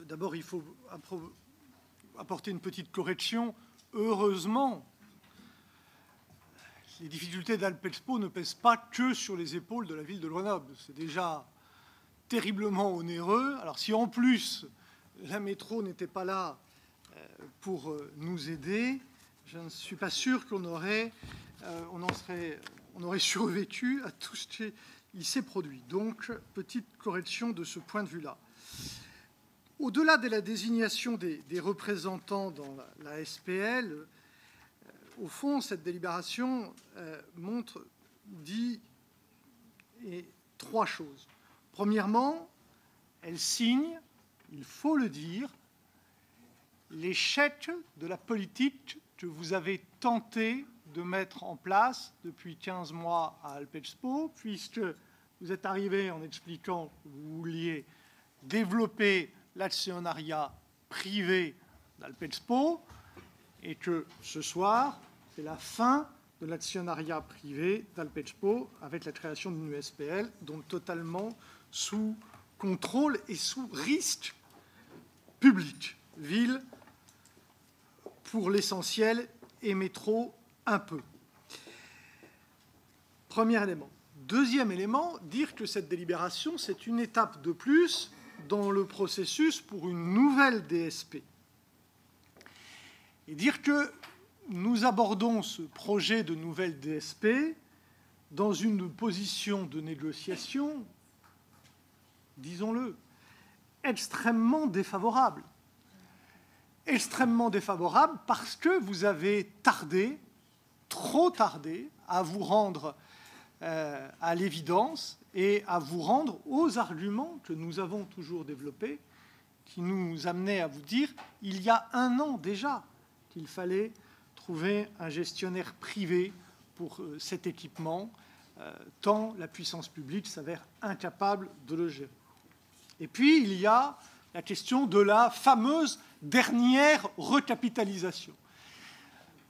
D'abord, il faut apporter une petite correction. Heureusement, les difficultés d'Alpexpo ne pèsent pas que sur les épaules de la ville de Grenoble. C'est déjà terriblement onéreux. Alors si en plus la métro n'était pas là pour nous aider, je ne suis pas sûr qu'on aurait survécu à tout ce qui s'est produit. Donc, petite correction de ce point de vue-là. Au-delà de la désignation des représentants dans la SPL, au fond, cette délibération dit trois choses. Premièrement, elle signe, il faut le dire, l'échec de la politique que vous avez tenté de mettre en place depuis 15 mois à Alpexpo, puisque vous êtes arrivé en expliquant que vous vouliez développer l'actionnariat privé d'Alpexpo et que ce soir, c'est la fin de l'actionnariat privé d'Alpexpo avec la création d'une SPL, donc totalement sous contrôle et sous risque public. Ville, pour l'essentiel, et métro, un peu. Premier élément. Deuxième élément, dire que cette délibération, c'est une étape de plus dans le processus pour une nouvelle DSP. Et dire que nous abordons ce projet de nouvelle DSP dans une position de négociation, disons-le, extrêmement défavorable. Extrêmement défavorable parce que vous avez tardé, trop tardé, à vous rendre à l'évidence et à vous rendre aux arguments que nous avons toujours développés, qui nous amenaient à vous dire, il y a un an déjà, qu'il fallait trouver un gestionnaire privé pour cet équipement, tant la puissance publique s'avère incapable de le gérer. Et puis, il y a la question de la fameuse dernière recapitalisation.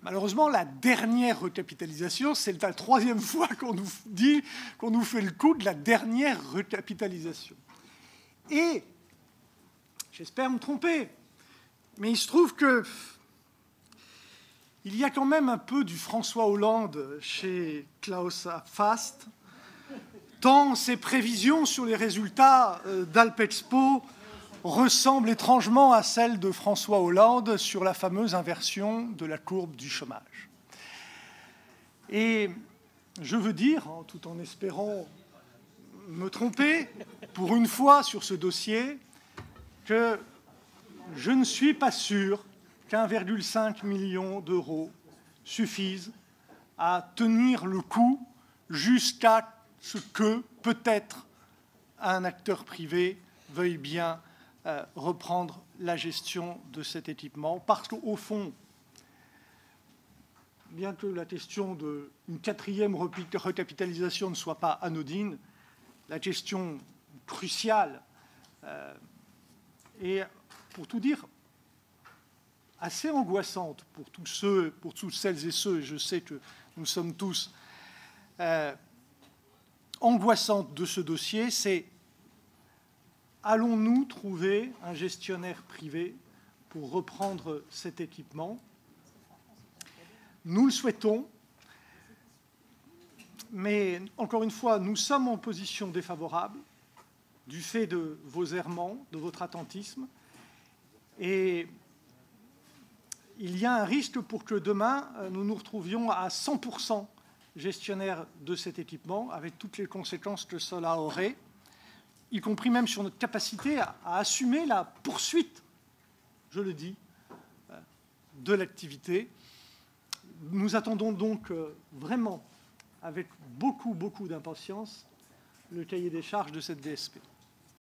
Malheureusement, la dernière recapitalisation, c'est la troisième fois qu'on nous dit qu'on nous fait le coup de la dernière recapitalisation. Et, j'espère me tromper, mais il se trouve que il y a quand même un peu du François Hollande chez Klaus Fast, tant ses prévisions sur les résultats d'Alpexpo ressemble étrangement à celle de François Hollande sur la fameuse inversion de la courbe du chômage. Et je veux dire, tout en espérant me tromper, pour une fois sur ce dossier, que je ne suis pas sûr qu'1,5 million d'euros suffisent à tenir le coup jusqu'à ce que, peut-être, un acteur privé veuille bien reprendre la gestion de cet équipement, parce qu'au fond, bien que la question d'une quatrième recapitalisation ne soit pas anodine, la question cruciale et, pour tout dire, assez angoissante pour toutes celles et ceux, et je sais que nous sommes tous angoissante de ce dossier, c'est: allons-nous trouver un gestionnaire privé pour reprendre cet équipement? Nous le souhaitons, mais encore une fois, nous sommes en position défavorable du fait de vos errements, de votre attentisme, et il y a un risque pour que demain, nous nous retrouvions à 100% gestionnaire de cet équipement, avec toutes les conséquences que cela aurait, y compris même sur notre capacité à assumer la poursuite, je le dis, de l'activité. Nous attendons donc vraiment, avec beaucoup d'impatience, le cahier des charges de cette DSP.